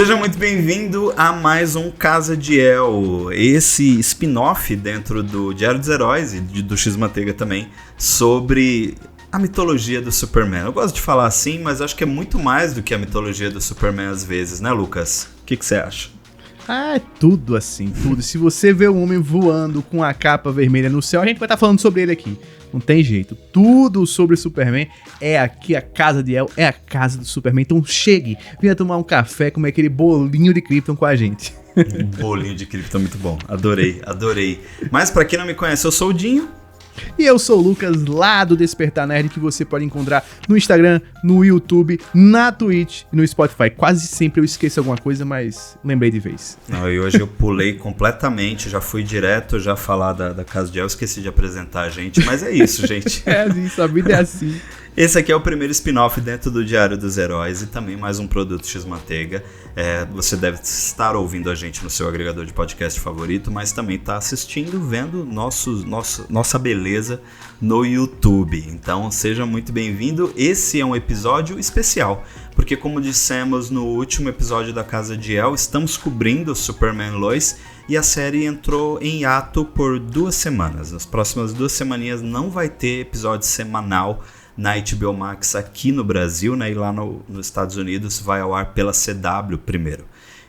Seja muito bem-vindo a mais um Casa de El, esse spin-off dentro do Diário dos Heróis e do X-Manteiga também, sobre a mitologia do Superman. Eu gosto de falar assim, mas acho que é muito mais do que a mitologia do Superman às vezes, né, Lucas? O que você acha? Ah, é tudo assim, tudo. Se você vê um homem voando com a capa vermelha no céu, a gente vai estar falando sobre ele aqui. Não tem jeito. Tudo sobre o Superman é aqui, a casa de El, é a casa do Superman. Então chegue, venha tomar um café, comer aquele bolinho de Krypton com a gente. Um bolinho de Krypton muito bom. Adorei, adorei. Mas pra quem não me conhece, eu sou o Dinho. E eu sou o Lucas, lá do Despertar Nerd, que você pode encontrar no Instagram, no YouTube, na Twitch e no Spotify. Quase sempre eu esqueço alguma coisa, mas lembrei de vez. Não, e hoje eu pulei completamente, já fui direto já falar da Casa de El, esqueci de apresentar a gente, mas é isso, gente. É isso, a vida é assim. Esse aqui é o primeiro spin-off dentro do Diário dos Heróis e também mais um produto X-Manteiga. Você deve estar ouvindo a gente no seu agregador de podcast favorito, mas também está assistindo, vendo nossa beleza no YouTube. Então seja muito bem-vindo. Esse é um episódio especial, porque como dissemos no último episódio da Casa de El, estamos cobrindo o Superman Lois e a série entrou em hiato por 2 semanas. Nas próximas 2 semaninhas não vai ter episódio semanal na HBO Max aqui no Brasil, né? E lá nos Estados Unidos vai ao ar pela CW primeiro.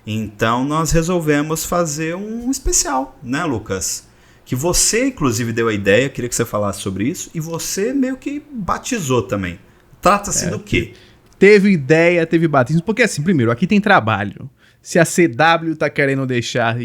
Então nós resolvemos fazer um especial, né, Lucas? Que você inclusive deu a ideia, queria que você falasse sobre isso, e você meio que batizou também. Trata-se do quê? Teve ideia, teve batismo, porque assim, primeiro, aqui tem trabalho. Se a CW tá querendo deixar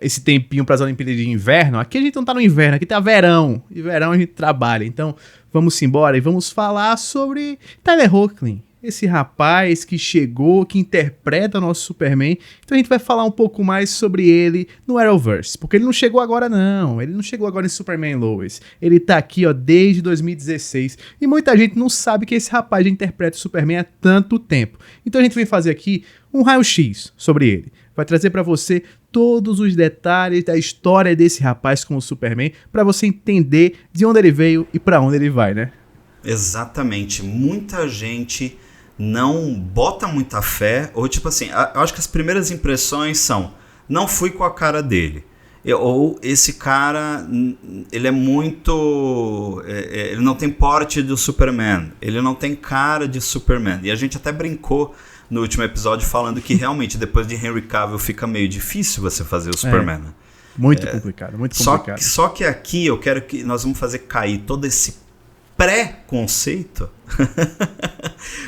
esse tempinho para as Olimpíadas de Inverno, aqui a gente não tá no inverno, aqui tá verão. E verão a gente trabalha. Então, vamos embora e vamos falar sobre Tyler Hoechlin. Esse rapaz que chegou, que interpreta o nosso Superman. Então a gente vai falar um pouco mais sobre ele no Arrowverse. Porque ele não chegou agora não. Ele não chegou agora em Superman Lois. Ele tá aqui desde 2016. E muita gente não sabe que esse rapaz já interpreta o Superman há tanto tempo. Então a gente vem fazer aqui um raio-x sobre ele. Vai trazer pra você todos os detalhes da história desse rapaz com o Superman, pra você entender de onde ele veio e pra onde ele vai, né? Exatamente. Muita gente não bota muita fé, ou tipo assim, eu acho que as primeiras impressões são, não fui com a cara dele. Ou esse cara, ele é muito... ele não tem porte do Superman, ele não tem cara de Superman. E a gente até brincou no último episódio falando que realmente depois de Henry Cavill fica meio difícil você fazer o Superman. Muito complicado, muito complicado. Só que aqui eu quero que nós vamos fazer cair todo esse pré-conceito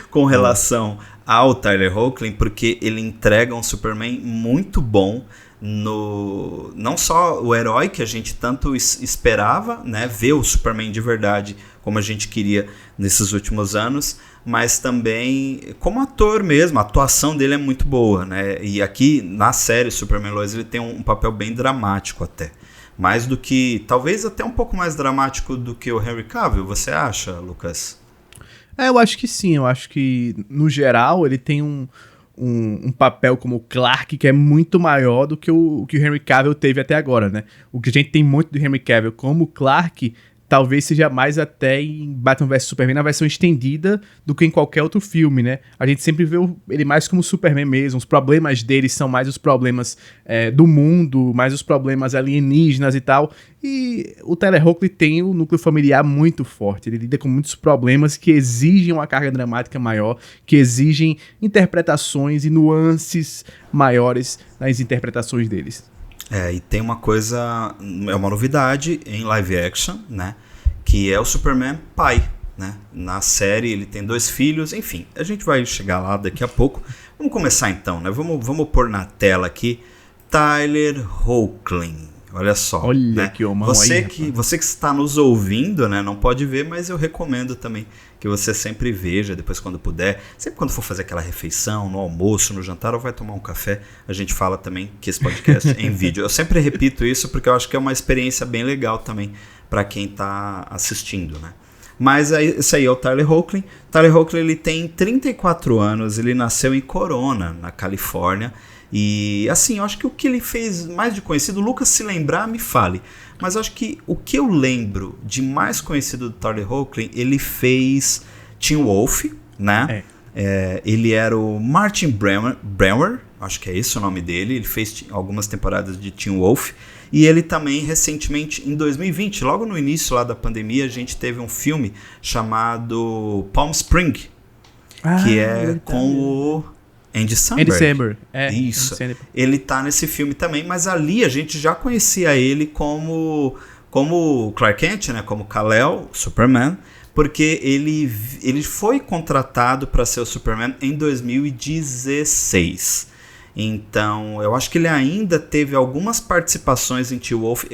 com relação ao Tyler Hoechlin, porque ele entrega um Superman muito bom, não só o herói que a gente tanto esperava, né, ver o Superman de verdade como a gente queria nesses últimos anos, mas também como ator mesmo, a atuação dele é muito boa, né? E aqui na série Superman Lois ele tem um papel bem dramático até. Mais do que, talvez até um pouco mais dramático do que o Henry Cavill, você acha, Lucas? Eu acho que sim, eu acho que no geral ele tem um papel como Clark que é muito maior do que o Henry Cavill teve até agora, né? O que a gente tem muito do Henry Cavill como Clark talvez seja mais até em Batman vs Superman na versão estendida do que em qualquer outro filme, né? A gente sempre vê ele mais como Superman mesmo, os problemas dele são mais os problemas do mundo, mais os problemas alienígenas e tal, e o Tyler Hoechlin tem um núcleo familiar muito forte, ele lida com muitos problemas que exigem uma carga dramática maior, que exigem interpretações e nuances maiores nas interpretações deles. E tem uma coisa, é uma novidade em live action, né? Que é o Superman pai, né? Na série ele tem 2 filhos, enfim, a gente vai chegar lá daqui a pouco. Vamos começar então, né? Vamos pôr na tela aqui Tyler Hoechlin. Olha só. Olha, né? que homão você aí, você que está nos ouvindo, né? Não pode ver, mas eu recomendo também que você sempre veja, depois quando puder. Sempre quando for fazer aquela refeição, no almoço, no jantar, ou vai tomar um café, a gente fala também que esse podcast é em vídeo. Eu sempre repito isso porque eu acho que é uma experiência bem legal também para quem está assistindo, né? Mas esse aí é o Tyler Hoechlin. Tyler Hoechlin ele tem 34 anos, ele nasceu em Corona, na Califórnia. E assim, eu acho que o que ele fez mais de conhecido, Lucas, se lembrar, me fale. Mas eu acho que o que eu lembro de mais conhecido do Tyler Hoechlin, ele fez Teen Wolf, né? Ele era o Martin Brewer, acho que é esse o nome dele. Ele fez algumas temporadas de Teen Wolf. E ele também, recentemente, em 2020, logo no início lá da pandemia, a gente teve um filme chamado Palm Spring, que é com o Andy Samberg. Isso. Ele tá nesse filme também, mas ali a gente já conhecia ele como Clark Kent, né? Como Kal-El, Superman, porque ele foi contratado para ser o Superman em 2016. Então, eu acho que ele ainda teve algumas participações em Teen Wolf.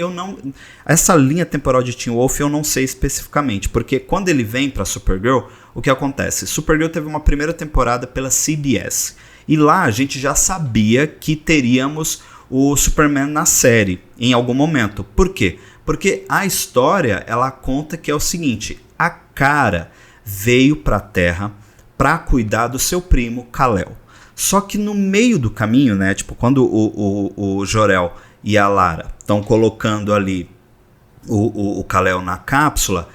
Essa linha temporal de Teen Wolf eu não sei especificamente, porque quando ele vem para Supergirl, o que acontece? Supergirl teve uma primeira temporada pela CBS, e lá a gente já sabia que teríamos o Superman na série em algum momento. Por quê? Porque a história, ela conta que é o seguinte: a Kara veio para a Terra para cuidar do seu primo Kal-El. Só que no meio do caminho, né, tipo, quando o Jor-El e a Lara estão colocando ali o Kal-El na cápsula,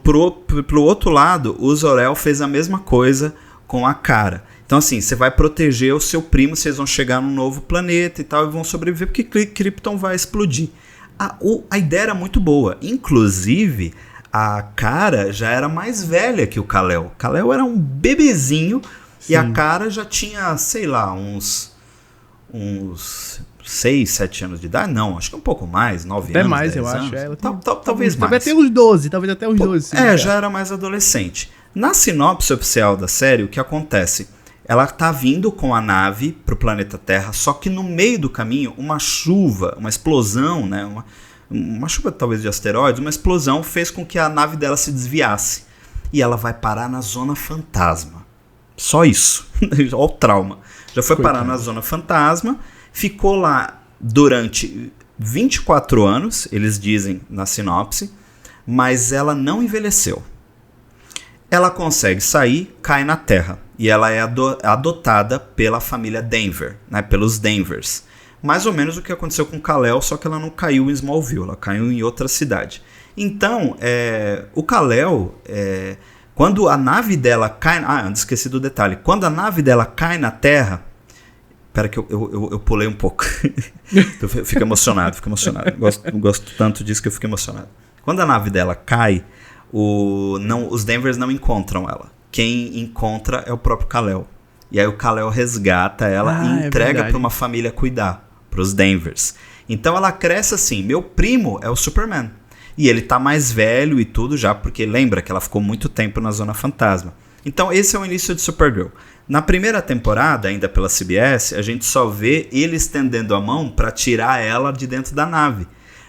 pro outro lado, o Jor-El fez a mesma coisa com a Kara. Então, assim, você vai proteger o seu primo, vocês vão chegar num novo planeta e tal, e vão sobreviver, porque Krypton vai explodir. A ideia era muito boa. Inclusive, a Kara já era mais velha que o Kal-El. O Kal-El era um bebezinho. Sim. E a Kara já tinha, sei lá, uns 6, 7 anos de idade. Não, acho que um pouco mais, 9 anos, até mais, 10 eu anos. acho. Talvez mais. Talvez até uns 12, talvez até uns 12. Sim, já era mais adolescente. Na sinopse oficial da série, o que acontece? Ela tá vindo com a nave pro planeta Terra, só que no meio do caminho, uma chuva, uma explosão, né? Uma chuva talvez de asteroides, uma explosão fez com que a nave dela se desviasse. E ela vai parar na Zona Fantasma. Só isso. Olha o trauma. Já foi parar na Zona Fantasma, ficou lá durante 24 anos, eles dizem na sinopse, mas ela não envelheceu. Ela consegue sair, cai na Terra, e ela é adotada pela família Denver, né, pelos Denvers. Mais ou menos o que aconteceu com Kal-El, só que ela não caiu em Smallville, ela caiu em outra cidade. Então, o Kal-El... quando a nave dela cai... antes esqueci do detalhe. Quando a nave dela cai na Terra... Espera que eu pulei um pouco. Eu fico emocionado. Gosto tanto disso que eu fico emocionado. Quando a nave dela cai, os Denvers não encontram ela. Quem encontra é o próprio Kal-El. E aí o Kal-El resgata ela e entrega para uma família cuidar. Para os Denvers. Então ela cresce assim. Meu primo é o Superman. E ele tá mais velho e tudo já, porque lembra que ela ficou muito tempo na Zona Fantasma. Então esse é o início de Supergirl. Na primeira temporada, ainda pela CBS, a gente só vê ele estendendo a mão pra tirar ela de dentro da nave.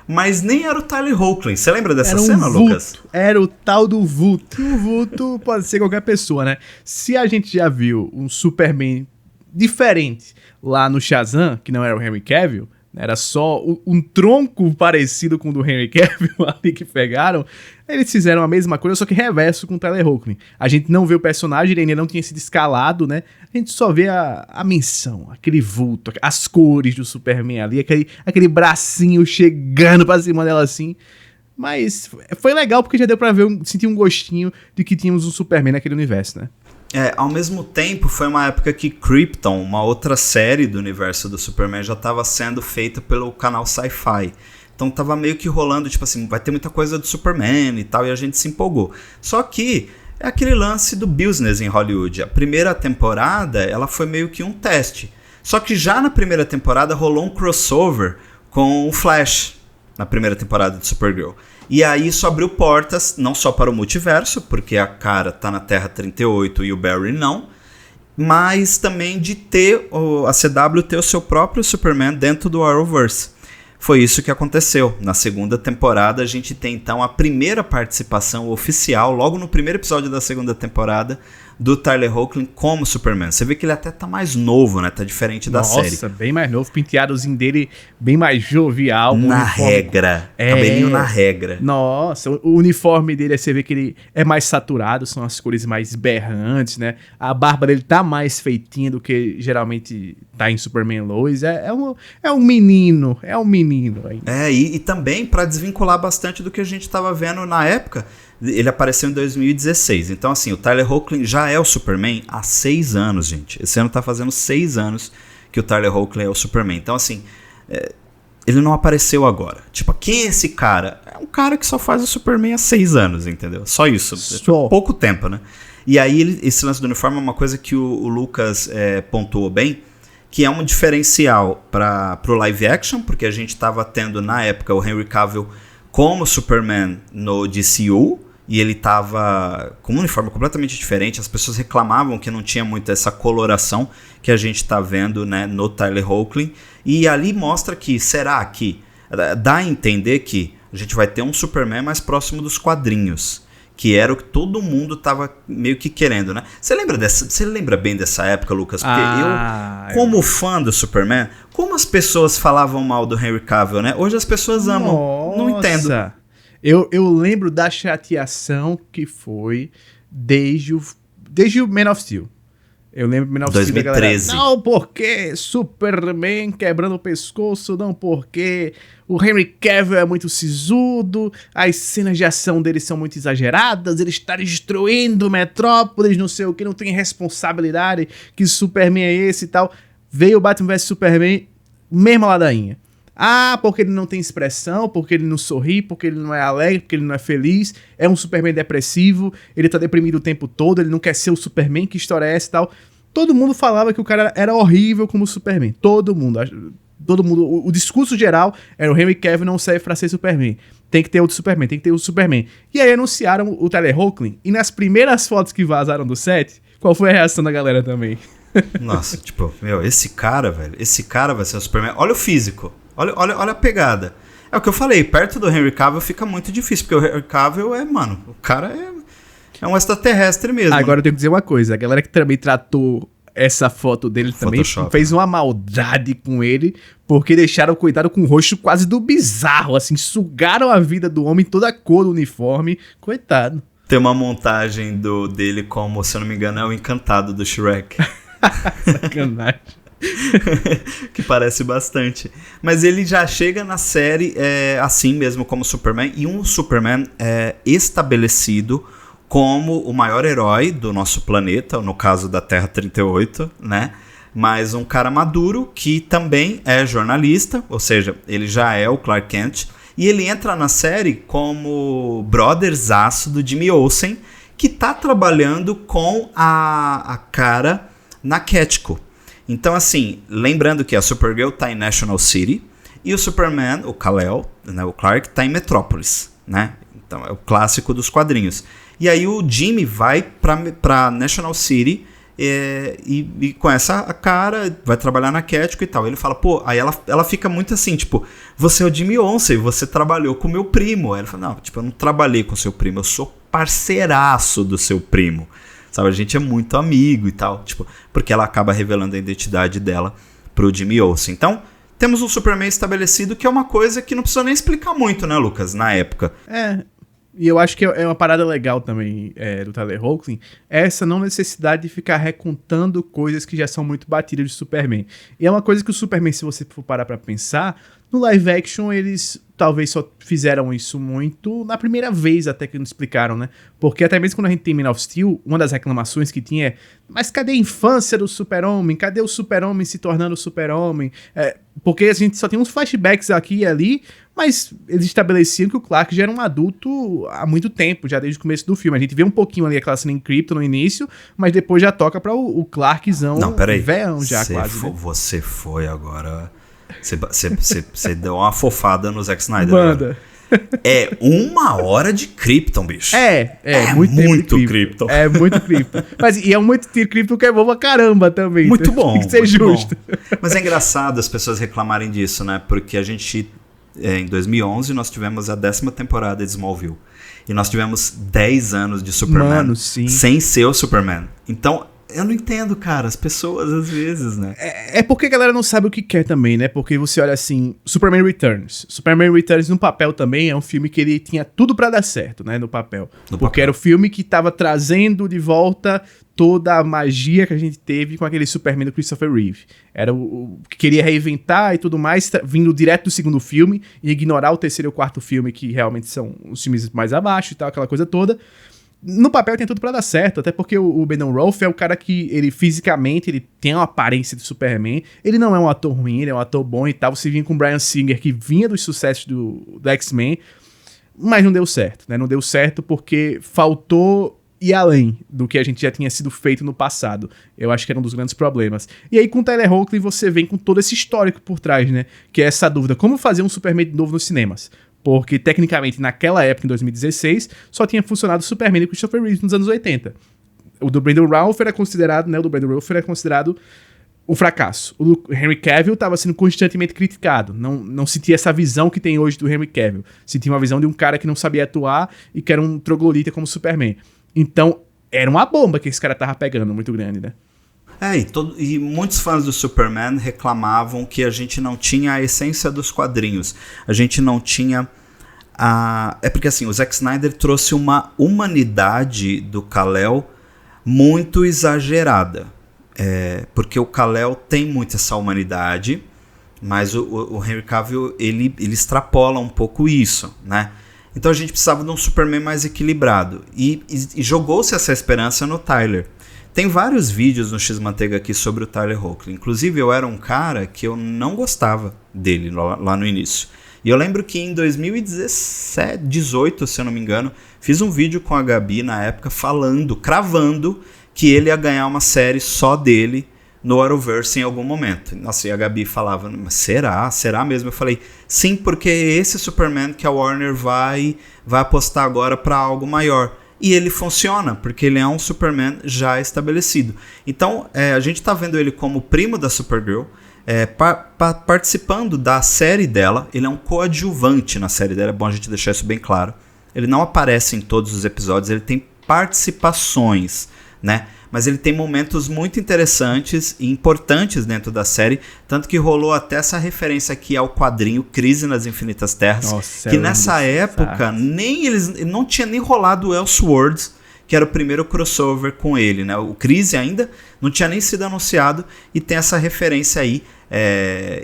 Mas nem era o Tyler Hoechlin. Você lembra dessa cena, Lucas? Era o tal do vulto. O vulto pode ser qualquer pessoa, né? Se a gente já viu um Superman diferente lá no Shazam, que não era o Henry Cavill, era só um tronco parecido com o do Henry Cavill ali que pegaram. Eles fizeram a mesma coisa, só que reverso com o Tyler Hoechlin. A gente não vê o personagem, ele ainda não tinha sido escalado, né? A gente só vê a menção, aquele vulto, as cores do Superman ali, aquele bracinho chegando pra cima dela assim. Mas foi legal porque já deu pra ver, sentir um gostinho de que tínhamos um Superman naquele universo, né? Ao mesmo tempo, foi uma época que Krypton, uma outra série do universo do Superman, já estava sendo feita pelo canal Sci-Fi. Então tava meio que rolando, tipo assim, vai ter muita coisa do Superman e tal, e a gente se empolgou. Só que é aquele lance do business em Hollywood. A primeira temporada, ela foi meio que um teste. Só que já na primeira temporada rolou um crossover com o Flash, na primeira temporada de Supergirl. E aí isso abriu portas não só para o multiverso, porque a Kara tá na Terra 38 e o Barry não, mas também de ter a CW ter o seu próprio Superman dentro do Arrowverse. Foi isso que aconteceu. Na segunda temporada a gente tem então a primeira participação oficial, logo no primeiro episódio da segunda temporada, do Tyler Hoechlin como Superman. Você vê que ele até tá mais novo, né? Tá diferente da série. Nossa, bem mais novo. O penteadozinho dele bem mais jovial. Na regra. Cabelinho na regra. Nossa, o uniforme dele, você vê que ele é mais saturado, são as cores mais berrantes, né? A barba dele tá mais feitinha do que geralmente tá em Superman Lois. É um menino menino ainda. E também para desvincular bastante do que a gente estava vendo na época. Ele apareceu em 2016. Então, assim, o Tyler Hoechlin já é o Superman há 6 anos, gente. Esse ano tá fazendo 6 anos que o Tyler Hoechlin é o Superman. Então, assim, ele não apareceu agora. Tipo, quem é esse cara? É um cara que só faz o Superman há 6 anos, entendeu? Só isso. Só. Pouco tempo, né? E aí, esse lance do uniforme é uma coisa que o Lucas pontuou bem, que é um diferencial para o live action, porque a gente estava tendo, na época, o Henry Cavill como Superman no DCU, e ele tava com um uniforme completamente diferente. As pessoas reclamavam que não tinha muito essa coloração que a gente tá vendo, né, no Tyler Hoechlin. E ali mostra que, será que dá a entender que a gente vai ter um Superman mais próximo dos quadrinhos, que era o que todo mundo tava meio que querendo, né? Você lembra bem dessa época, Lucas? Porque eu, como fã do Superman, como as pessoas falavam mal do Henry Cavill, né? Hoje as pessoas amam. Não entendo. Eu lembro da chateação que foi desde o Man of Steel. Eu lembro do Man of Steel da galera, não porque Superman quebrando o pescoço, não porque o Henry Cavill é muito sisudo, as cenas de ação dele são muito exageradas, ele está destruindo Metrópolis, não sei o que, não tem responsabilidade, que Superman é esse e tal. Veio o Batman vs Superman, mesma ladainha. Porque ele não tem expressão, porque ele não sorri, porque ele não é alegre, porque ele não é feliz, é um Superman depressivo, ele tá deprimido o tempo todo, ele não quer ser o Superman, que história é essa e tal. Todo mundo falava que o cara era horrível como Superman. Todo mundo. O discurso geral era o Henry Cavill não serve pra ser Superman. Tem que ter outro Superman, tem que ter outro Superman. E aí anunciaram o Tyler Hoechlin, e nas primeiras fotos que vazaram do set, qual foi a reação da galera também? Nossa, tipo, esse cara vai ser o Superman. Olha o físico. Olha a pegada. É o que eu falei, perto do Henry Cavill fica muito difícil, porque o Henry Cavill o cara é um extraterrestre mesmo. Agora eu tenho que dizer uma coisa, a galera que também tratou essa foto dele também Photoshop, fez uma maldade com ele, porque deixaram, coitado, com o rosto quase do bizarro, assim, sugaram a vida do homem, toda a cor do uniforme, coitado. Tem uma montagem dele como, se eu não me engano, é o Encantado do Shrek. Sacanagem. Que parece bastante. Mas ele já chega na série assim mesmo como Superman, e um Superman estabelecido como o maior herói do nosso planeta, no caso da Terra 38, né? Mas um cara maduro que também é jornalista, ou seja, ele já é o Clark Kent, e ele entra na série como brotherzaço do Jimmy Olsen, que tá trabalhando com a cara na Ketco. Então, assim, lembrando que a Supergirl tá em National City e o Superman, o Kal-El, né, o Clark, tá em Metrópolis, né? Então, é o clássico dos quadrinhos. E aí o Jimmy vai pra National City e com essa cara, vai trabalhar na Ketco e tal. Ele fala, aí ela fica muito assim, tipo, você é o Jimmy Olsen, você trabalhou com o meu primo. Aí ele fala, não, tipo, eu não trabalhei com o seu primo, eu sou parceiraço do seu primo. Sabe, a gente é muito amigo e tal, tipo, porque ela acaba revelando a identidade dela pro Jimmy Olsen. Então, temos um Superman estabelecido, que é uma coisa que não precisa nem explicar muito, né, Lucas, na época. E eu acho que é uma parada legal também do Tyler Hoechlin, essa não necessidade de ficar recontando coisas que já são muito batidas de Superman. E é uma coisa que o Superman, se você for parar pra pensar, no live action eles talvez só fizeram isso muito na primeira vez, até que não explicaram, né? Porque até mesmo quando a gente tem Man of Steel, uma das reclamações que tinha é, mas cadê a infância do Super-Homem? Cadê o Super-Homem se tornando Super-Homem? Porque a gente só tem uns flashbacks aqui e ali, mas eles estabeleciam que o Clark já era um adulto há muito tempo, já desde o começo do filme. A gente vê um pouquinho ali aquela cena em Krypton no início, mas depois já toca pra o Clarkzão velhão já quase. Né? Você foi agora... Você deu uma fofada no Zack Snyder. Manda. É 1 hora de Krypton, bicho. É muito Krypton. É muito Krypton. Mas e é muito Krypton que é bom pra caramba também. Muito bom. Tem que ser justo. Bom. Mas é engraçado as pessoas reclamarem disso, né? Porque a gente, em 2011, nós tivemos a 10ª temporada de Smallville. E nós tivemos 10 anos de Superman. Mano, sim. Sem ser o Superman. Então, Eu não entendo, cara, as pessoas às vezes, né? É porque a galera não sabe o que quer também, né? Porque você olha assim, Superman Returns. Superman Returns no papel também é um filme que ele tinha tudo pra dar certo, né? No papel. Porque era o filme que tava trazendo de volta toda a magia que a gente teve com aquele Superman do Christopher Reeve. Era o que queria reinventar e tudo mais, vindo direto do segundo filme e ignorar o terceiro e o quarto filme, que realmente são os filmes mais abaixo e tal, aquela coisa toda. No papel tem tudo pra dar certo, até porque o Brandon Routh é o cara que, ele fisicamente, ele tem uma aparência de Superman, ele não é um ator ruim, ele é um ator bom e tal, você vinha com o Bryan Singer, que vinha dos sucessos do X-Men, mas não deu certo, né, não deu certo porque faltou ir além do que a gente já tinha sido feito no passado, eu acho que era um dos grandes problemas. E aí com o Tyler Hoechlin você vem com todo esse histórico por trás, né, que é essa dúvida, como fazer um Superman de novo nos cinemas? Porque, tecnicamente, naquela época, em 2016, só tinha funcionado o Superman e Christopher Reeve nos anos 80. O do Brandon Routh era considerado, né, o fracasso. O do Henry Cavill estava sendo constantemente criticado. Não se tinha essa visão que tem hoje do Henry Cavill. Se tinha uma visão de um cara que não sabia atuar e que era um troglodita como Superman. Então, era uma bomba que esse cara tava pegando, muito grande, né? E muitos fãs do Superman reclamavam que a gente não tinha a essência dos quadrinhos. A gente não tinha É porque assim, o Zack Snyder trouxe uma humanidade do Kal-El muito exagerada. Porque o Kal-El tem muito essa humanidade, mas o Henry Cavill ele extrapola um pouco isso, né? Então a gente precisava de um Superman mais equilibrado. E jogou-se essa esperança no Tyler. Tem vários vídeos no X-Manteiga aqui sobre o Tyler Hoechlin. Inclusive, eu era um cara que eu não gostava dele lá no início. E eu lembro que em 2017, 18, se eu não me engano, fiz um vídeo com a Gabi na época cravando que ele ia ganhar uma série só dele no Arrowverse em algum momento. Nossa, e a Gabi falava, mas será? Será mesmo? Eu falei, sim, porque é esse Superman que a Warner vai apostar agora para algo maior. E ele funciona, porque ele é um Superman já estabelecido. Então, a gente está vendo ele como primo da Supergirl, participando da série dela. Ele é um coadjuvante na série dela, é bom a gente deixar isso bem claro. Ele não aparece em todos os episódios, ele tem participações, né? Mas ele tem momentos muito interessantes e importantes dentro da série, tanto que rolou até essa referência aqui ao quadrinho Crise nas Infinitas Terras. Nossa, que nessa época não tinha nem rolado o Elseworlds, que era o primeiro crossover com ele, né? O Crise ainda não tinha nem sido anunciado e tem essa referência aí.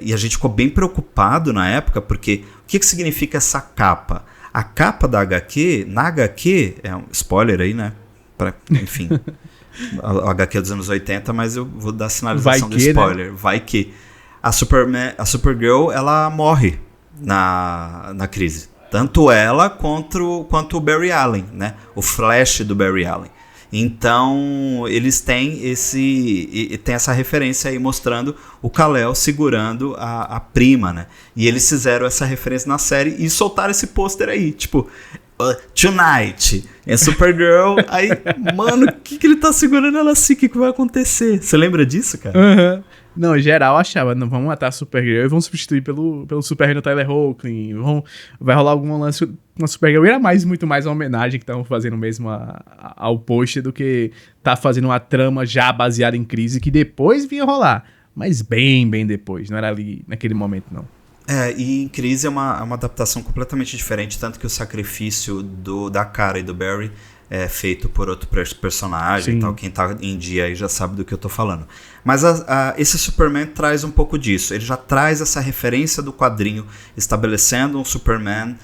E a gente ficou bem preocupado na época, porque o que significa essa capa? A capa da HQ, na HQ, é um spoiler aí, né? Enfim... A HQ é dos anos 80, mas eu vou dar a sinalização do spoiler. Né? Vai que a Supergirl, ela morre na crise. Tanto ela quanto o Barry Allen, né? O Flash do Barry Allen. Então, eles têm essa referência aí mostrando o Kal-El segurando a prima, né? E eles fizeram essa referência na série e soltaram esse pôster aí, tipo... Tonight, é Supergirl. Aí, mano, o que ele tá segurando ela assim? O que vai acontecer? Você lembra disso, cara? Uhum. Não, em geral achava, não, vamos matar a Supergirl e vamos substituir pelo Superman do Tyler Hoechlin. Vai rolar algum lance com a Supergirl. E era muito mais uma homenagem que estavam fazendo mesmo ao post do que tá fazendo uma trama já baseada em Crise que depois vinha rolar. Mas bem depois, não era ali naquele momento, não. E em Crise é uma adaptação completamente diferente, tanto que o sacrifício da Kara e do Barry é feito por outro personagem e tal. Quem tá em dia aí já sabe do que eu tô falando. Mas esse Superman traz um pouco disso. Ele já traz essa referência do quadrinho, estabelecendo um Superman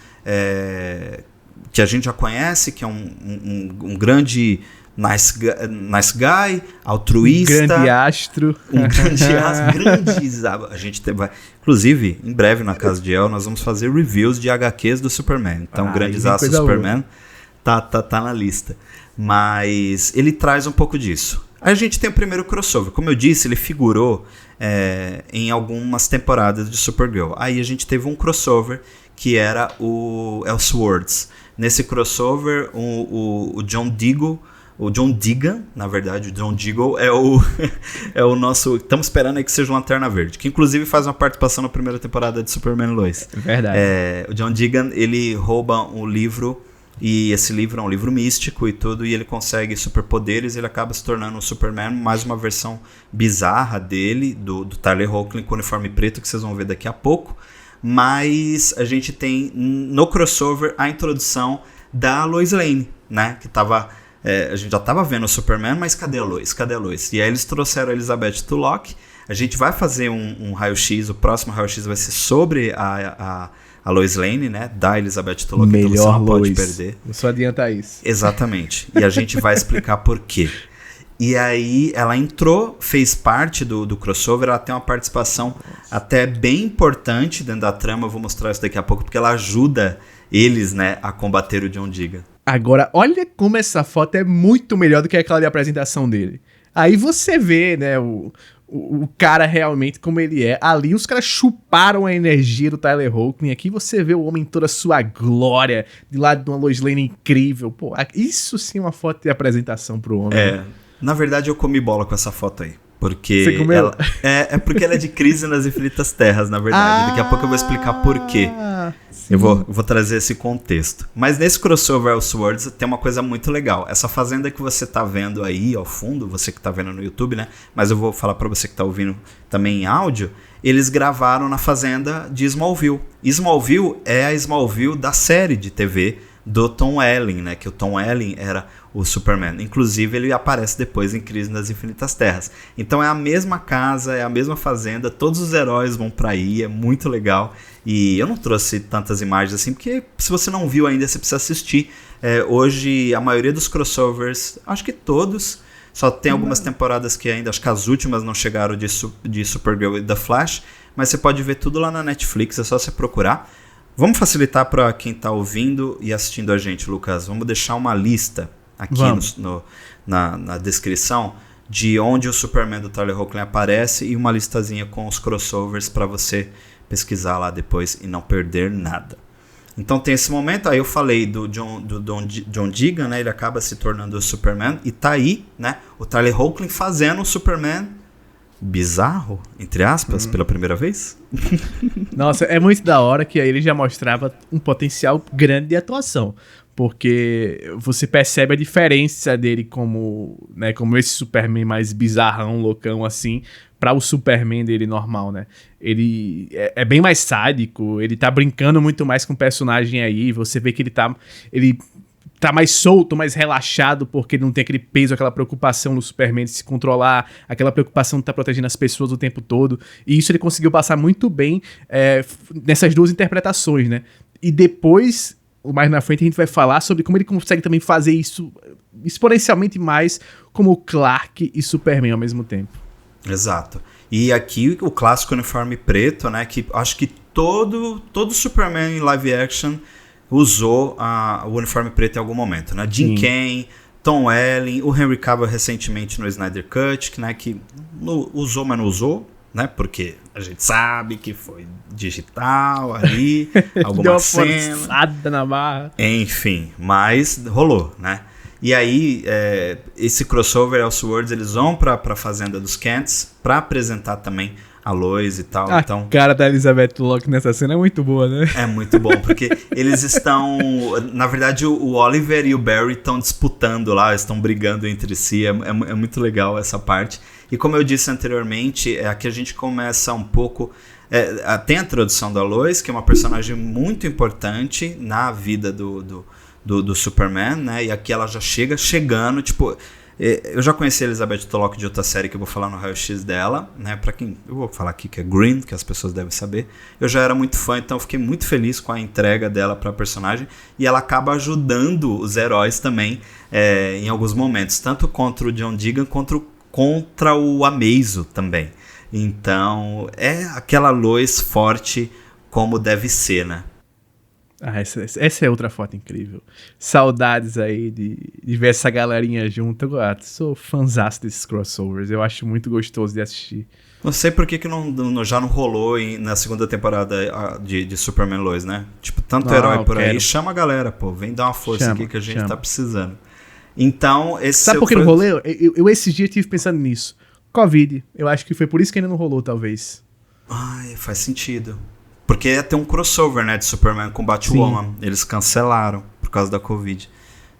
que a gente já conhece, que é um grande... Nice guy, altruísta. Um grande astro. A gente vai. Inclusive, em breve na Casa de El, nós vamos fazer reviews de HQs do Superman. Então, grandes astros do Superman tá na lista. Mas ele traz um pouco disso. Aí a gente tem o primeiro crossover. Como eu disse, ele figurou em algumas temporadas de Supergirl. Aí a gente teve um crossover que era o Elseworlds. Nesse crossover, o John Diggle. O John Deegan, na verdade, o John Diggle é o nosso... Estamos esperando aí que seja o Lanterna Verde, que inclusive faz uma participação na primeira temporada de Superman Lois. Verdade. O John Deegan, ele rouba um livro E esse livro é um livro místico e tudo, e ele consegue superpoderes, ele acaba se tornando um Superman, mais uma versão bizarra dele, do Tyler Hoechlin com uniforme preto, que vocês vão ver daqui a pouco. Mas a gente tem no crossover a introdução da Lois Lane, né? Que tava, a gente já estava vendo o Superman, mas cadê a Lois? Cadê a Lois? E aí eles trouxeram a Elizabeth Tulloch. A gente vai fazer um raio-x, o próximo raio-x vai ser sobre a Lois Lane, né? Da Elizabeth Tulloch, melhor então você não pode Lois. perder. Não só adianta isso. Exatamente. E a gente vai explicar por quê. E aí ela entrou, fez parte do crossover, ela tem uma participação até bem importante dentro da trama, eu vou mostrar isso daqui a pouco, porque ela ajuda eles, né, a combater o John Deegan. Agora, olha como essa foto é muito melhor do que aquela de apresentação dele. Aí você vê, né, o cara realmente como ele é. Ali os caras chuparam a energia do Tyler Hoechlin. Aqui você vê o homem em toda a sua glória, de lado de uma Lois Lane incrível. Pô, isso sim é uma foto de apresentação pro homem. Na verdade eu comi bola com essa foto aí. Porque você comeu? É porque ela é de Crise nas Infinitas Terras, na verdade. Daqui a pouco eu vou explicar por quê. Eu vou trazer esse contexto. Mas nesse crossover Elseworlds tem uma coisa muito legal. Essa fazenda que você tá vendo aí ao fundo, você que tá vendo no YouTube, né? Mas eu vou falar pra você que tá ouvindo também em áudio. Eles gravaram na fazenda de Smallville. Smallville é a Smallville da série de TV do Tom Welling, né? Que o Tom Welling era o Superman. Inclusive, ele aparece depois em Crise nas Infinitas Terras. Então é a mesma casa, é a mesma fazenda, todos os heróis vão pra aí, é muito legal. E eu não trouxe tantas imagens assim, porque se você não viu ainda, você precisa assistir. Hoje, a maioria dos crossovers, acho que todos, só tem algumas temporadas que ainda, acho que as últimas não chegaram de Supergirl e The Flash, mas você pode ver tudo lá na Netflix, é só você procurar. Vamos facilitar para quem está ouvindo e assistindo a gente, Lucas. Vamos deixar uma lista aqui na descrição de onde o Superman do Tyler Hoechlin aparece e uma listazinha com os crossovers para você pesquisar lá depois e não perder nada. Então tem esse momento, aí eu falei do John Deegan, né? Ele acaba se tornando o Superman e tá aí, né? O Tyler Hoechlin fazendo o Superman bizarro, entre aspas, pela primeira vez. Nossa, é muito da hora que aí ele já mostrava um potencial grande de atuação. Porque você percebe a diferença dele como esse Superman mais bizarrão, loucão assim, para o Superman dele normal, né? Ele é bem mais sádico, ele tá brincando muito mais com o personagem aí, você vê que ele tá mais solto, mais relaxado, porque ele não tem aquele peso, aquela preocupação no Superman de se controlar, aquela preocupação de estar protegendo as pessoas o tempo todo. E isso ele conseguiu passar muito bem nessas duas interpretações, né? E depois, mais na frente, a gente vai falar sobre como ele consegue também fazer isso exponencialmente mais como Clark e Superman ao mesmo tempo. Exato. E aqui o clássico uniforme preto, né? Que acho que todo Superman em live action usou o uniforme preto em algum momento, né? Jim Kane, Tom Welling, o Henry Cavill recentemente no Snyder Cut, né? Que usou, mas não usou, né? Porque a gente sabe que foi digital ali, alguma deu uma cena. Forçada na barra. Enfim, mas rolou, né? E aí, esse crossover Elseworlds, eles vão pra fazenda dos Kents pra apresentar também a Lois e tal. A cara da Elizabeth Tulloch nessa cena é muito boa, né? É muito bom, porque eles estão... Na verdade, o Oliver e o Barry estão disputando lá, estão brigando entre si. É muito legal essa parte. E como eu disse anteriormente, aqui a gente começa um pouco... tem a introdução da Lois, que é uma personagem muito importante na vida do Superman, né? E aqui ela já chegando, tipo... Eu já conheci a Elizabeth Tulloch de outra série que eu vou falar no raio-x dela, né? Pra quem eu vou falar aqui que é Green, que as pessoas devem saber. Eu já era muito fã, então eu fiquei muito feliz com a entrega dela pra personagem. E ela acaba ajudando os heróis também em alguns momentos, tanto contra o John Deegan quanto contra o Amazo também. Então é aquela Lois forte como deve ser, né? Essa é outra foto incrível. Saudades aí de ver essa galerinha junto. Eu sou fãzaço desses crossovers. Eu acho muito gostoso de assistir. Não sei por que já não rolou na segunda temporada de Superman Lois, né? Tipo, tanto herói por aí. Chama a galera, pô. Vem dar uma força aqui que a gente tá precisando. Então, Sabe por que não rolou? Eu esses dias tive pensando nisso. Covid. Eu acho que foi por isso que ainda não rolou, talvez. Ai, faz sentido. Porque ia ter um crossover, né, de Superman com Batwoman. Eles cancelaram por causa da Covid.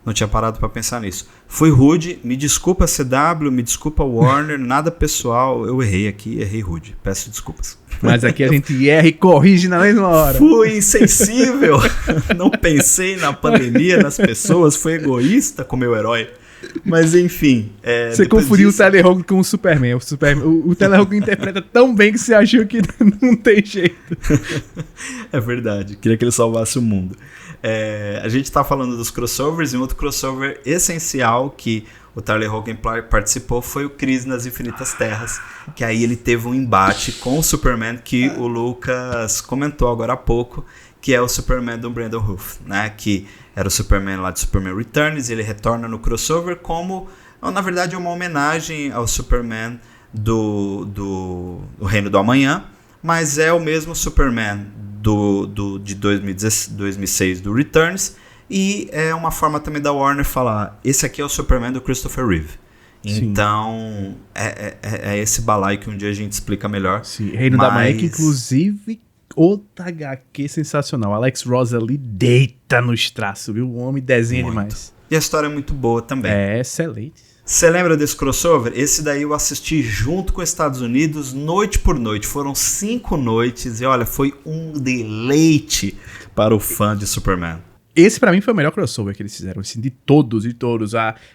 Não tinha parado pra pensar nisso. Fui rude, me desculpa CW, me desculpa Warner, nada pessoal, eu errei aqui, errei rude, peço desculpas. Mas aqui a gente erra e corrige na mesma hora. Fui insensível, não pensei na pandemia, nas pessoas, fui egoísta com meu herói. Mas enfim. Você confundiu o Tyler Hogan com o Superman. O Tyler Hogan interpreta tão bem que você achou que não tem jeito. É verdade, queria que ele salvasse o mundo. A gente tá falando dos crossovers, e um outro crossover essencial que o Tyler Hogan participou foi o Crise nas Infinitas Terras, que aí ele teve um embate com o Superman que o Lucas comentou agora há pouco, que é o Superman do Brandon Routh, né? Que era o Superman lá de Superman Returns, e ele retorna no crossover como, na verdade, uma homenagem ao Superman do Reino do Amanhã, mas é o mesmo Superman de 2006 do Returns, e é uma forma também da Warner falar, esse aqui é o Superman do Christopher Reeve. Sim. Então é esse balaio que um dia a gente explica melhor. Sim, Reino da Amanhã, que inclusive outra HQ sensacional. Alex Ross ali deita nos traços, viu? O homem desenha demais. E a história é muito boa também. É excelente. Você lembra desse crossover? Esse daí eu assisti junto com os Estados Unidos, noite por noite. Foram 5 noites e olha, foi um deleite para o fã de Superman. Esse pra mim foi o melhor crossover que eles fizeram, assim, de todos.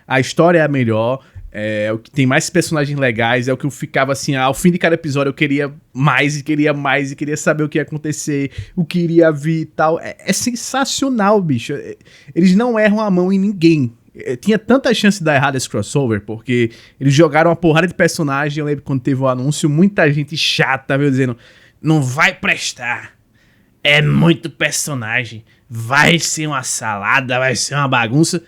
A história é a melhor, é o que tem mais personagens legais, é o que eu ficava assim, ao fim de cada episódio eu queria mais e queria mais e queria saber o que ia acontecer, o que iria vir e tal. É sensacional, bicho. Eles não erram a mão em ninguém. Tinha tanta chance de dar errado esse crossover, porque eles jogaram uma porrada de personagem. Eu lembro quando teve o anúncio, muita gente chata, viu, dizendo, não vai prestar, é muito personagem, vai ser uma salada, vai ser uma bagunça.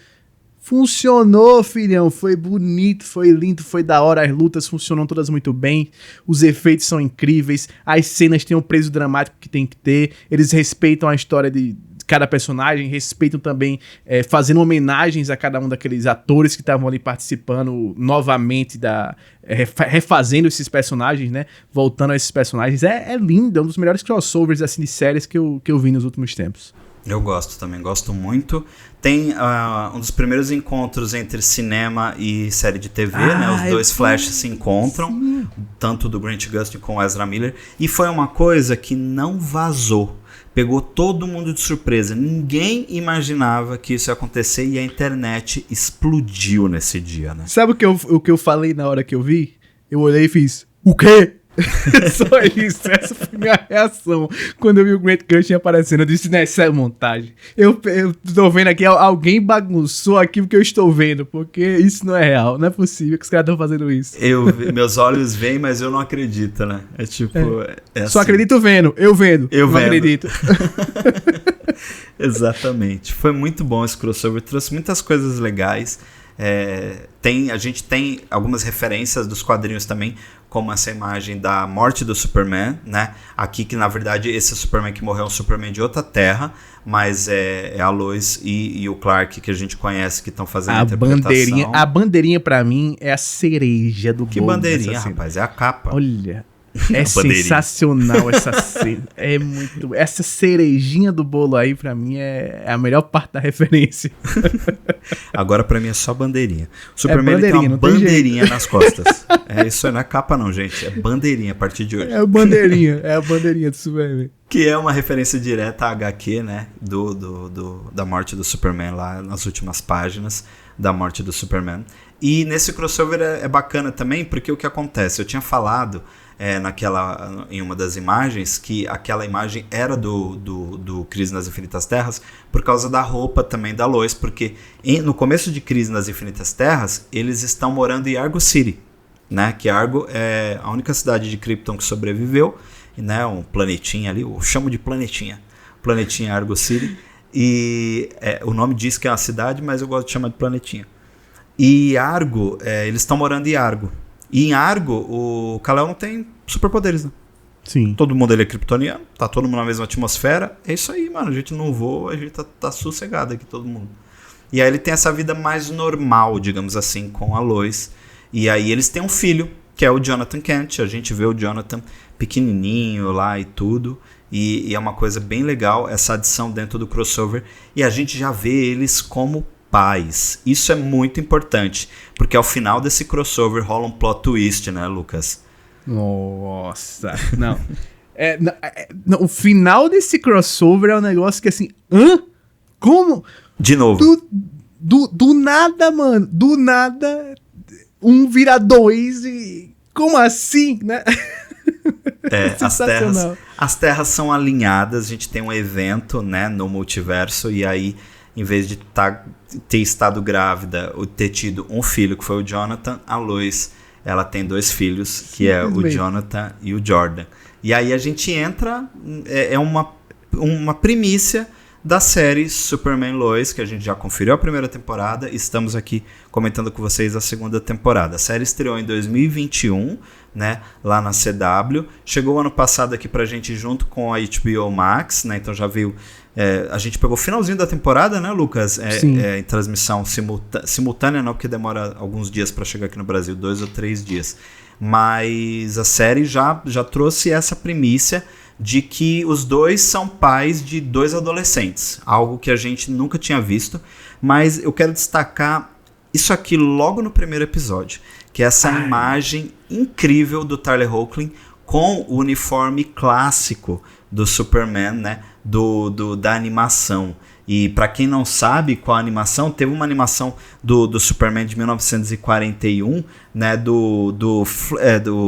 Funcionou, filhão, foi bonito, foi lindo, foi da hora, as lutas funcionam todas muito bem, os efeitos são incríveis, as cenas têm o peso dramático que tem que ter, eles respeitam a história de cada personagem, respeitam também, fazendo homenagens a cada um daqueles atores que estavam ali participando novamente, refazendo esses personagens, né, voltando a esses personagens. É lindo, é um dos melhores crossovers assim, de séries que eu vi nos últimos tempos. Eu gosto também, gosto muito. Tem um dos primeiros encontros entre cinema e série de TV, né? Os dois Flash se encontram, sim, tanto do Grant Gustin com o Ezra Miller, e foi uma coisa que não vazou. Pegou todo mundo de surpresa. Ninguém imaginava que isso ia acontecer e a internet explodiu nesse dia, né? Sabe o que eu falei na hora que eu vi? Eu olhei e fiz, o quê? Só isso, essa foi minha reação quando eu vi o Grant Gustin aparecendo. Eu disse, né, isso é montagem. Eu tô vendo aqui, alguém bagunçou aqui o que eu estou vendo, porque isso não é real, não é possível que os caras estão fazendo isso. Meus olhos veem, mas eu não acredito, né? É tipo... É só assim. Acredito vendo, eu vendo, eu não acredito. Exatamente, foi muito bom esse crossover, trouxe muitas coisas legais. A gente tem algumas referências dos quadrinhos também, como essa imagem da morte do Superman, né? Aqui que na verdade esse Superman que morreu é um Superman de outra terra, mas é a Lois e o Clark que a gente conhece que estão fazendo a interpretação. A bandeirinha pra mim é a cereja do bolo. Que bandeirinha, rapaz? É a capa. Olha... É sensacional essa cena. É muito. Essa cerejinha do bolo aí, pra mim, é a melhor parte da referência. Agora, pra mim, é só bandeirinha. O Superman tem uma bandeirinha nas costas. Isso não é capa, não, gente. É bandeirinha a partir de hoje. É a bandeirinha do Superman. Que é uma referência direta à HQ, né? Da morte do Superman, lá nas últimas páginas da morte do Superman. E nesse crossover é bacana também, porque o que acontece? Eu tinha falado em uma das imagens que aquela imagem era do Crise nas Infinitas Terras por causa da roupa também da Lois, porque no começo de Crise nas Infinitas Terras eles estão morando em Argo City, né? Que Argo é a única cidade de Krypton que sobreviveu, né? Um planetinha ali, eu chamo de planetinha Argo City, e o nome diz que é uma cidade, mas eu gosto de chamar de planetinha. E Argo, eles estão morando em Argo. E em Argo, o Kal-El não tem superpoderes, né? Sim. Todo mundo ele é kryptoniano, tá todo mundo na mesma atmosfera. É isso aí, mano. A gente não voa, a gente tá sossegado aqui, todo mundo. E aí ele tem essa vida mais normal, digamos assim, com a Lois. E aí eles têm um filho, que é o Jonathan Kent. A gente vê o Jonathan pequenininho lá e tudo. e é uma coisa bem legal essa adição dentro do crossover, e a gente já vê eles como pais. Isso é muito importante, porque ao final desse crossover rola um plot twist, né, Lucas? Nossa, não. O final desse crossover é um negócio que assim, hã? Como? De novo. Do nada, mano. Do nada, um vira dois e... Como assim, né? As terras são alinhadas, a gente tem um evento, né, no multiverso, e aí, em vez de ter estado grávida ou ter tido um filho, que foi o Jonathan, a Lois, ela tem 2 filhos, que é o Jonathan e o Jordan. E aí a gente entra, é uma primícia da série Superman Lois, que a gente já conferiu a primeira temporada, e estamos aqui comentando com vocês a segunda temporada. A série estreou em 2021, né, lá na CW, chegou ano passado aqui pra gente junto com a HBO Max, né, então já veio, a gente pegou o finalzinho da temporada, né, Lucas, em transmissão simultânea, não, porque demora alguns dias para chegar aqui no Brasil, 2 ou 3 dias, mas a série já trouxe essa primícia de que os dois são pais de 2 adolescentes, algo que a gente nunca tinha visto, mas eu quero destacar isso aqui logo no primeiro episódio, que é essa imagem incrível do Tyler Hoechlin com o uniforme clássico do Superman, né, da animação. E para quem não sabe qual a animação, teve uma animação do Superman de 1941, né, do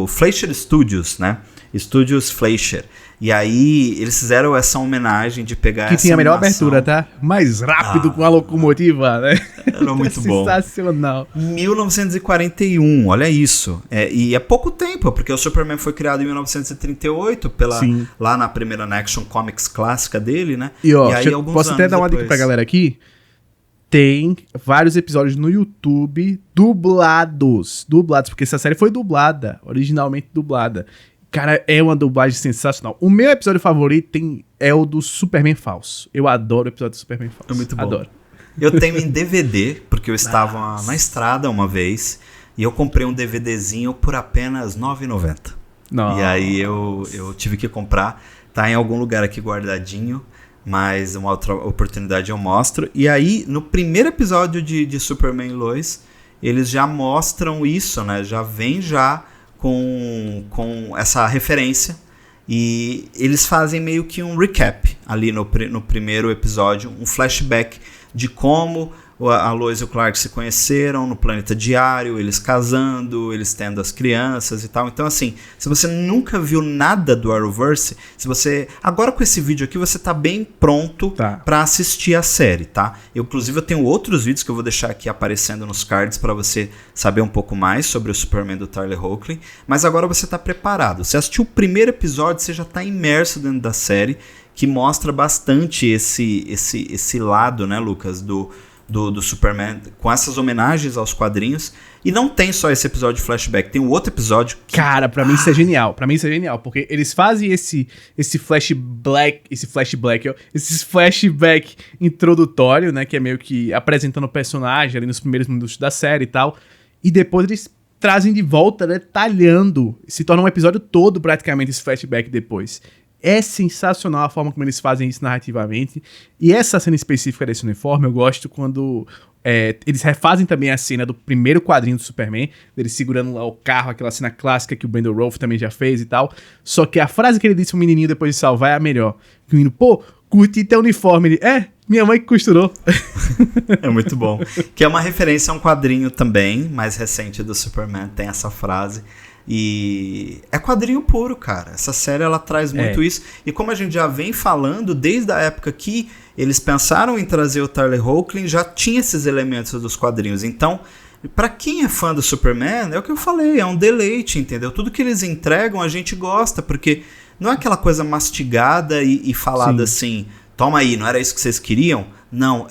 Fleischer Studios, né, Studios Fleischer. E aí eles fizeram essa homenagem de pegar essa que tinha a melhor animação. abertura, tá? Mais rápido com a locomotiva, né? Era muito bom. Sensacional. 1941, olha isso. E é pouco tempo, porque o Superman foi criado em 1938, lá na primeira Action Comics clássica dele, né? E ó, aí, posso até dar uma dica pra galera aqui? Tem vários episódios no YouTube dublados, porque essa série foi dublada, originalmente dublada. Cara, é uma dublagem sensacional. O meu episódio favorito é o do Superman falso. Eu adoro o episódio do Superman falso. É muito bom. Adoro. Eu tenho em DVD, porque eu estava na estrada uma vez, e eu comprei um DVDzinho por apenas R$ 9,90. E aí eu tive que comprar. Tá em algum lugar aqui guardadinho, mas uma outra oportunidade eu mostro. E aí, no primeiro episódio de Superman e Lois, eles já mostram isso, né? Já vem com essa referência, e eles fazem meio que um recap ali no primeiro episódio, um flashback de como a Lois e o Clark se conheceram no planeta diário, eles casando, eles tendo as crianças e tal. Então assim, se você nunca viu nada do Arrowverse, agora com esse vídeo aqui você tá bem pronto para assistir a série, tá? Inclusive eu tenho outros vídeos que eu vou deixar aqui aparecendo nos cards para você saber um pouco mais sobre o Superman do Tyler Hoechlin, mas agora você tá preparado. Você assistiu o primeiro episódio, você já tá imerso dentro da série, que mostra bastante esse lado, né, Lucas, do Superman, com essas homenagens aos quadrinhos. E não tem só esse episódio de flashback, tem um outro episódio que... Cara, pra mim isso é genial. Porque eles fazem esse flashback introdutório, né, que é meio que apresentando o personagem ali nos primeiros minutos da série e tal. E depois eles trazem de volta, né, detalhando. Se torna um episódio todo praticamente esse flashback depois. É sensacional a forma como eles fazem isso narrativamente. E essa cena específica desse uniforme, eu gosto quando eles refazem também a cena do primeiro quadrinho do Superman, dele segurando lá o carro, aquela cena clássica que o Brandon Routh também já fez e tal. Só que a frase que ele disse pro menininho depois de salvar é a melhor. Que o menino, curti teu uniforme. Ele, minha mãe que costurou. É muito bom. Que é uma referência a um quadrinho também, mais recente do Superman, tem essa frase. E é quadrinho puro, cara. Essa série ela traz muito isso. E como a gente já vem falando, desde a época que eles pensaram em trazer o Tyler Hoechlin, já tinha esses elementos dos quadrinhos. Então, pra quem é fã do Superman, é o que eu falei, é um deleite, entendeu? Tudo que eles entregam a gente gosta, porque não é aquela coisa mastigada e falada assim, toma aí, não era isso que vocês queriam? Não,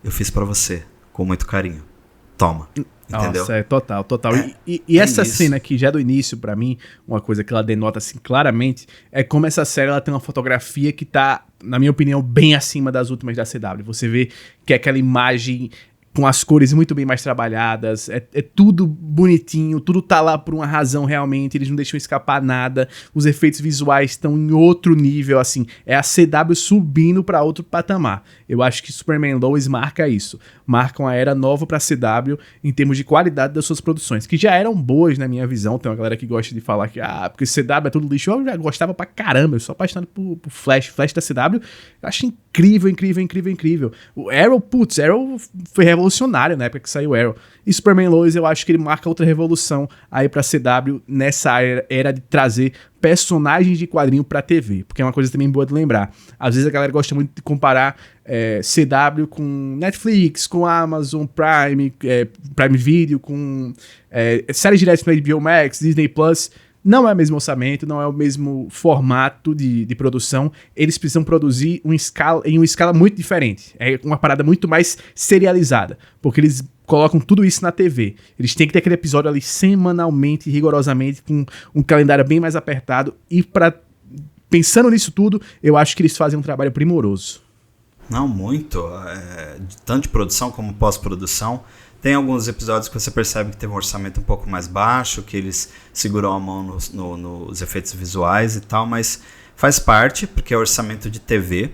eu fiz pra você, com muito carinho. Toma. Entendeu? Nossa, total. E essa cena aqui, já do início, pra mim, uma coisa que ela denota assim claramente, é como essa série ela tem uma fotografia que tá, na minha opinião, bem acima das últimas da CW. Você vê que é aquela imagem com as cores muito bem mais trabalhadas, é tudo bonitinho, tudo tá lá por uma razão realmente, eles não deixam escapar nada, os efeitos visuais estão em outro nível, assim, é a CW subindo pra outro patamar. Eu acho que Superman Lois marca isso, marca uma era nova pra CW em termos de qualidade das suas produções, que já eram boas na minha visão. Tem uma galera que gosta de falar que, porque CW é tudo lixo, eu já gostava pra caramba, eu sou apaixonado por Flash da CW, eu acho incrível. O Arrow foi revolucionário na época que saiu Arrow. E Superman Lois, eu acho que ele marca outra revolução aí pra CW nessa era de trazer personagens de quadrinho pra TV, porque é uma coisa também boa de lembrar. Às vezes a galera gosta muito de comparar CW com Netflix, com Amazon Prime, Prime Video, com séries diretas no HBO Max, Disney Plus. Não é o mesmo orçamento, não é o mesmo formato de produção. Eles precisam produzir em uma escala muito diferente. É uma parada muito mais serializada, porque eles colocam tudo isso na TV. Eles têm que ter aquele episódio ali semanalmente, rigorosamente, com um calendário bem mais apertado. E pensando nisso tudo, eu acho que eles fazem um trabalho primoroso. Não, muito. Tanto de produção como pós-produção. Tem alguns episódios que você percebe que teve um orçamento um pouco mais baixo, que eles seguram a mão nos efeitos visuais e tal, mas faz parte, porque é orçamento de TV.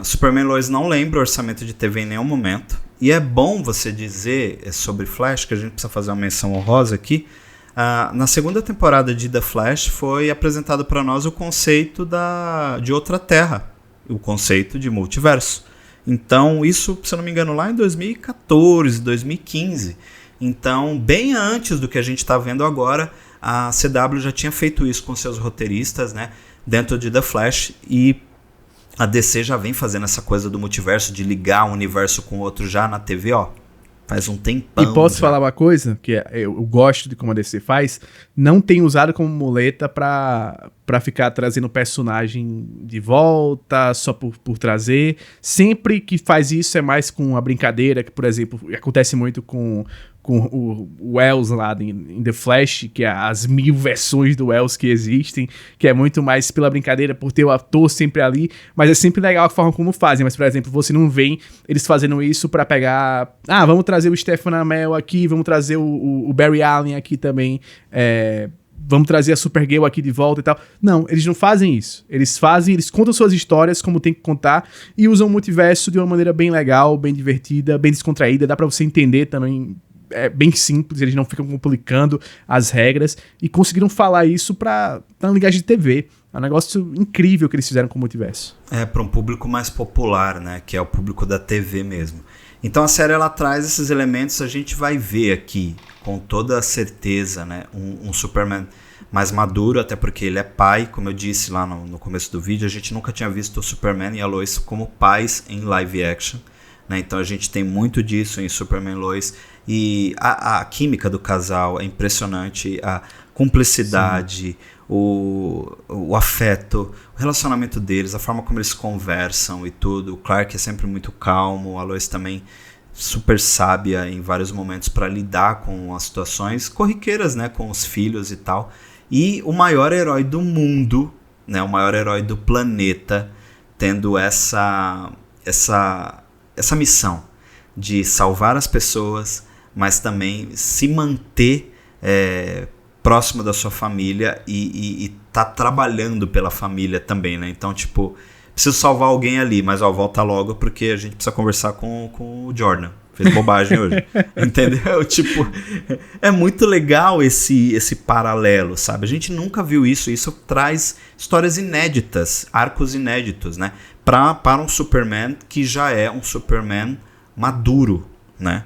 Superman Lois não lembra orçamento de TV em nenhum momento. E é bom você dizer sobre Flash, que a gente precisa fazer uma menção honrosa aqui. Na segunda temporada de The Flash foi apresentado para nós o conceito de outra terra, o conceito de multiverso. Então, isso, se eu não me engano, lá em 2014, 2015. Então, bem antes do que a gente está vendo agora, a CW já tinha feito isso com seus roteiristas, né, dentro de The Flash, e a DC já vem fazendo essa coisa do multiverso, de ligar um universo com o outro já na TV, faz um tempão. E posso falar uma coisa, que eu gosto de como a DC faz, não tem usado como muleta pra ficar trazendo personagem de volta, só por trazer. Sempre que faz isso é mais com a brincadeira, que, por exemplo, acontece muito com o Wells lá em The Flash, que é as 1000 versões do Wells que existem, que é muito mais pela brincadeira, por ter o ator sempre ali, mas é sempre legal a forma como fazem. Mas, por exemplo, você não vê eles fazendo isso pra pegar... vamos trazer o Stephen Amell aqui, vamos trazer o Barry Allen aqui também, vamos trazer a Supergirl aqui de volta e tal. Não, eles não fazem isso. Eles contam suas histórias como tem que contar e usam o multiverso de uma maneira bem legal, bem divertida, bem descontraída, dá pra você entender também. É bem simples, eles não ficam complicando as regras e conseguiram falar isso pra linguagem de TV. É um negócio incrível que eles fizeram com o multiverso. Para um público mais popular, né? Que é o público da TV mesmo. Então a série ela traz esses elementos, a gente vai ver aqui com toda certeza, né? Um Superman mais maduro, até porque ele é pai, como eu disse lá no começo do vídeo, a gente nunca tinha visto o Superman e a Lois como pais em live action. Então a gente tem muito disso em Superman Lois e a química do casal é impressionante, a cumplicidade, o afeto, o relacionamento deles, a forma como eles conversam e tudo. O Clark é sempre muito calmo, a Lois também super sábia em vários momentos para lidar com as situações corriqueiras, né, com os filhos e tal. E o maior herói do mundo, né, o maior herói do planeta, tendo essa missão de salvar as pessoas, mas também se manter próximo da sua família e tá trabalhando pela família também, né? Então, tipo, preciso salvar alguém ali, mas volta logo porque a gente precisa conversar com o Jordan. Fez bobagem hoje. Entendeu? Tipo, é muito legal esse paralelo, sabe? A gente nunca viu isso. Isso traz histórias inéditas, arcos inéditos, né? Para um Superman que já é um Superman maduro, né?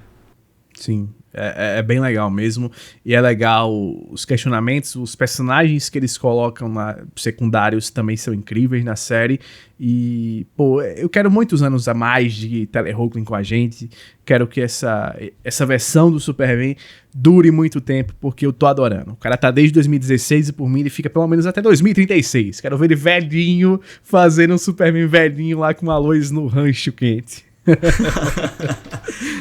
Sim, é bem legal mesmo. E é legal os questionamentos, os personagens que eles colocam secundários também são incríveis na série. E, pô, eu quero muitos anos a mais de Tyler Hoechlin com a gente. Quero que essa versão do Superman dure muito tempo, porque eu tô adorando. O cara tá desde 2016 e por mim ele fica pelo menos até 2036. Quero ver ele velhinho, fazendo um Superman velhinho lá com uma Lois no rancho quente.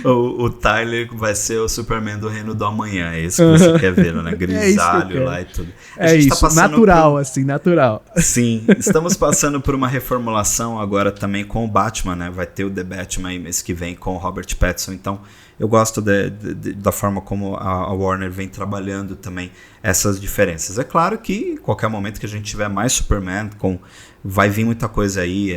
O Tyler vai ser o Superman do Reino do Amanhã. É isso que você quer ver, né? Grisalho lá e tudo. É isso, tá natural, assim, natural. Sim, estamos passando por uma reformulação agora também com o Batman, né? Vai ter o The Batman aí mês que vem com o Robert Pattinson. Então, eu gosto da forma como a Warner vem trabalhando também essas diferenças. É claro que qualquer momento que a gente tiver mais Superman, vai vir muita coisa aí.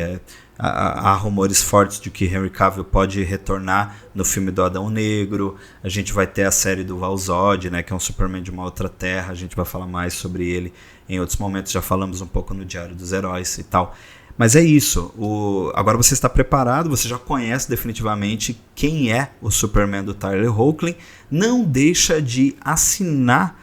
Há rumores fortes de que Henry Cavill pode retornar no filme do Adão Negro. A gente vai ter a série do Val Zod, né, que é um Superman de uma outra terra. A gente vai falar mais sobre ele em outros momentos. Já falamos um pouco no Diário dos Heróis e tal. Mas é isso. Agora você está preparado, você já conhece definitivamente quem é o Superman do Tyler Hoechlin. Não deixa de assinar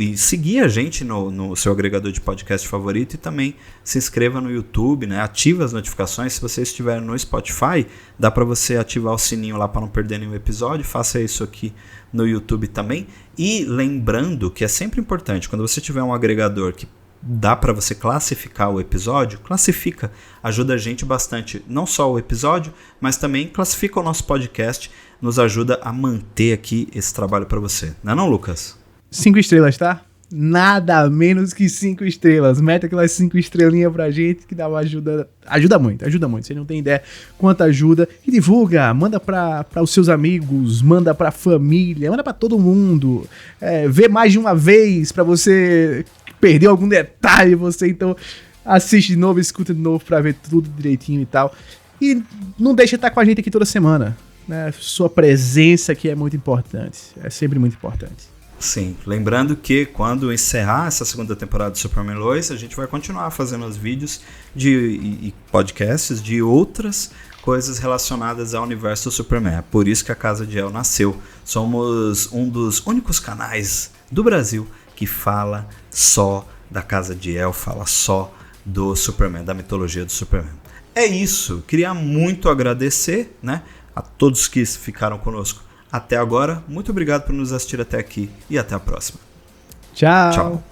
e seguir a gente no seu agregador de podcast favorito e também se inscreva no YouTube, né? Ativa as notificações. Se você estiver no Spotify, dá para você ativar o sininho lá para não perder nenhum episódio. Faça isso aqui no YouTube também. E lembrando que é sempre importante, quando você tiver um agregador que dá para você classificar o episódio, classifica, ajuda a gente bastante, não só o episódio, mas também classifica o nosso podcast, nos ajuda a manter aqui esse trabalho para você. Não é não, Lucas? 5 estrelas, tá? Nada menos que 5 estrelas. Mete aquelas 5 estrelinhas pra gente que dá uma ajuda. Ajuda muito. Você não tem ideia quanto ajuda. E divulga, manda pra os seus amigos, manda pra família, manda pra todo mundo. Vê mais de uma vez pra você perder algum detalhe. Você então assiste de novo, escuta de novo pra ver tudo direitinho e tal. E não deixa de estar com a gente aqui toda semana, né? Sua presença aqui é muito importante. É sempre muito importante. Sim, lembrando que quando encerrar essa segunda temporada do Superman Lois, a gente vai continuar fazendo os vídeos e podcasts de outras coisas relacionadas ao universo do Superman. É por isso que a Casa de El nasceu. Somos um dos únicos canais do Brasil que fala só da Casa de El, fala só do Superman, da mitologia do Superman. É isso, queria muito agradecer, né, a todos que ficaram conosco até agora. Muito obrigado por nos assistir até aqui e até a próxima. Tchau.